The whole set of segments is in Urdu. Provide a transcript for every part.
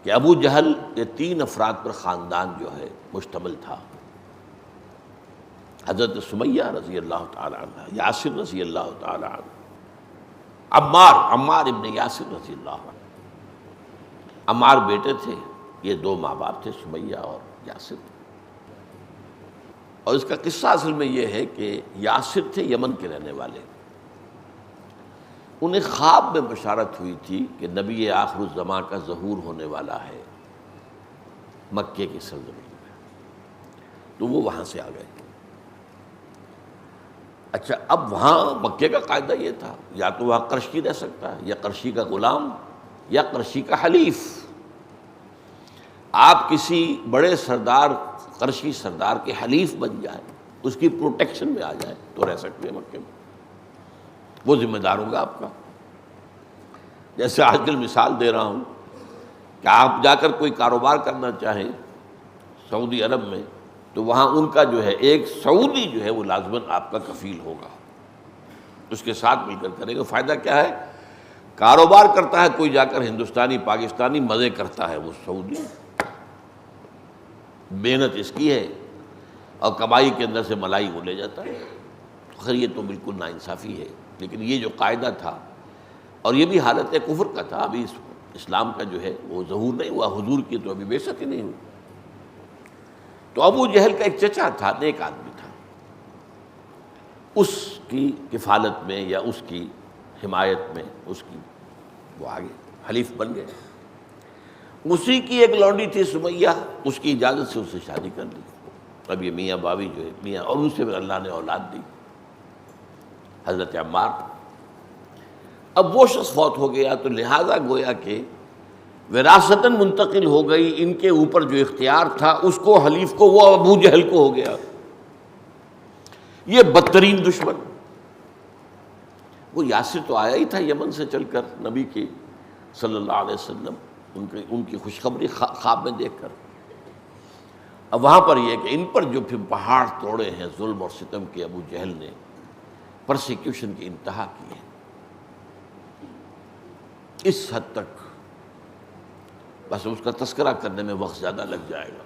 کہ ابو جہل یہ 3 افراد پر خاندان جو ہے مشتمل تھا، حضرت سمیہ رضی اللہ تعالی عنہ، یاسر رضی اللہ تعالی عنہ، عمار ابن یاسر رضی اللہ عنہ۔ عمار بیٹے تھے، یہ 2 ماں باپ تھے، سمیہ اور یاسر۔ اور اس کا قصہ اصل میں یہ ہے کہ یاسر تھے یمن کے رہنے والے، انہیں خواب میں بشارت ہوئی تھی کہ نبی آخر الزمان کا ظہور ہونے والا ہے مکے کی سرزمین میں، تو وہ وہاں سے آ گئے۔ اچھا، اب وہاں مکے کا قاعدہ یہ تھا، یا تو وہاں قرشی رہ سکتا ہے، یا قرشی کا غلام، یا قرشی کا حلیف۔ آپ کسی بڑے سردار، قرشی سردار کے حلیف بن جائیں، اس کی پروٹیکشن میں آ جائیں تو رہ سکتے ہیں مکے میں، وہ ذمہ دار ہوگا آپ کا۔ جیسے آج کل مثال دے رہا ہوں کہ آپ جا کر کوئی کاروبار کرنا چاہیں سعودی عرب میں، تو وہاں ان کا جو ہے ایک سعودی جو ہے وہ لازماً آپ کا کفیل ہوگا، اس کے ساتھ مل کر کرے گا۔ فائدہ کیا ہے؟ کاروبار کرتا ہے کوئی جا کر ہندوستانی پاکستانی، مزے کرتا ہے وہ سعودی، محنت اس کی ہے اور کمائی کے اندر سے ملائی وہ لے جاتا ہے۔ خیر یہ تو بالکل ناانصافی ہے، لیکن یہ جو قاعدہ تھا، اور یہ بھی حالت کفر کا تھا، ابھی اسلام کا جو ہے وہ ظہور نہیں ہوا، حضور کی تو ابھی بعثت ہی نہیں ہوئی۔ تو ابو جہل کا ایک چچا تھا، نیک آدمی تھا، اس کی کفالت میں یا اس کی حمایت میں اس کی وہ آگے حلیف بن گئے۔ اسی کی ایک لونڈی تھی سمیہ، اس کی اجازت سے اس سے شادی کر لی۔ اب یہ میاں باوی جو ہے میاں، اور ان سے اللہ نے اولاد دی، حضرت عمار۔ اب وہ شخص فوت ہو گیا تو لہذا گویا کہ وراثتاً منتقل ہو گئی، ان کے اوپر جو اختیار تھا اس کو، حلیف کو، وہ ابو جہل کو ہو گیا۔ یہ بدترین دشمن، وہ یاسر تو آیا ہی تھا یمن سے چل کر نبی کے صلی اللہ علیہ وسلم، ان کی خوشخبری خواب میں دیکھ کر۔ اب وہاں پر یہ کہ ان پر جو پھر پہاڑ توڑے ہیں ظلم اور ستم کے ابو جہل نے، پرسیکیوشن کی انتہا کی ہے، اس حد تک بس اس کا تذکرہ کرنے میں وقت زیادہ لگ جائے گا۔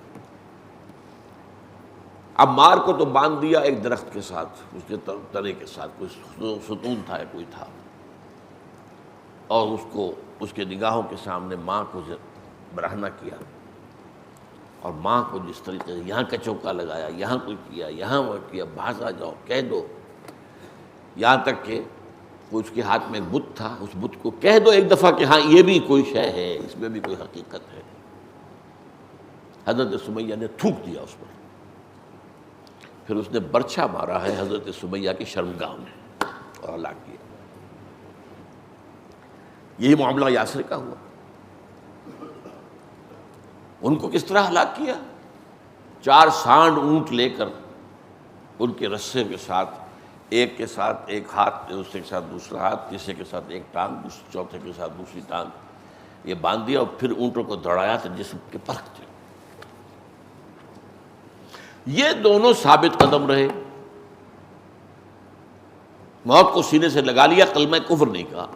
عمار کو تو باندھ دیا ایک درخت کے ساتھ، اس کے تنے کے ساتھ، کوئی ستون تھا کوئی تھا، اور اس کو اس کے نگاہوں کے سامنے ماں کو برہنہ کیا، اور ماں کو جس طریقے سے یہاں کا چوکا لگایا، یہاں کوئی کیا، یہاں وہ کیا، باز آ جاؤ، کہہ دو، یہاں تک کہ اس کے ہاتھ میں ایک بت تھا، اس بت کو کہہ دو ایک دفعہ کہ ہاں یہ بھی کوئی شے ہے، اس میں بھی کوئی حقیقت ہے۔ حضرت سمیہ نے تھوک دیا اس پر، پھر اس نے برچھا مارا ہے حضرت سمیہ کی شرمگاہ میں اور ہلاک کیا۔ یہی معاملہ یاسر کا ہوا۔ ان کو کس طرح ہلاک کیا؟ 4 سانڈ اونٹ لے کر ان کے رسے کے ساتھ، ایک کے ساتھ ایک ہاتھ، دوسرے کے ساتھ دوسرا ہاتھ، تیسرے کے ساتھ ایک ٹانگ، چوتھے کے ساتھ دوسری ٹانگ، یہ باندھ دیا اور پھر اونٹوں کو دوڑایا تو جسم کے پرکھ دیا۔ یہ دونوں ثابت قدم رہے، موت کو سینے سے لگا لیا، کلمہ کفر نہیں کہا۔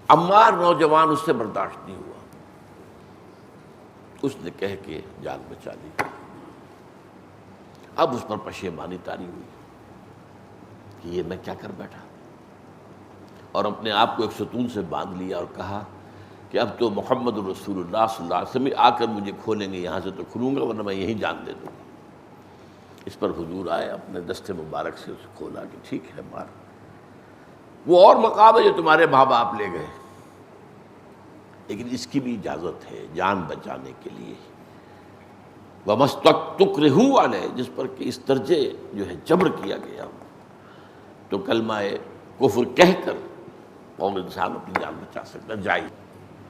عمار نوجوان اس سے برداشت نہیں ہوا، اس نے کہہ کے جان بچا لی۔ اب اس پر پشیمانی طاری ہوئی کہ یہ میں کیا کر بیٹھا، اور اپنے آپ کو ایک ستون سے باندھ لیا اور کہا کہ اب تو محمد رسول اللہ صلی اللہ علیہ وسلم آ کر مجھے کھولیں گے، یہاں سے تو کھلوں گا ورنہ میں یہیں جان دے دوں گا۔ اس پر حضور آئے، اپنے دستے مبارک سے اسے کھولا کہ ٹھیک ہے مار، وہ اور مقام ہے جو تمہارے ماں باپ لے گئے، لیکن اس کی بھی اجازت ہے جان بچانے کے لیے۔ وَمَسْتَكْرِهُ عَلَيْهِ، جس پر کہ اس درجے جو ہے جبر کیا گیا، تو کلمہ کفر کہہ کر اور انسان اپنی جان بچا سکتا، جائز۔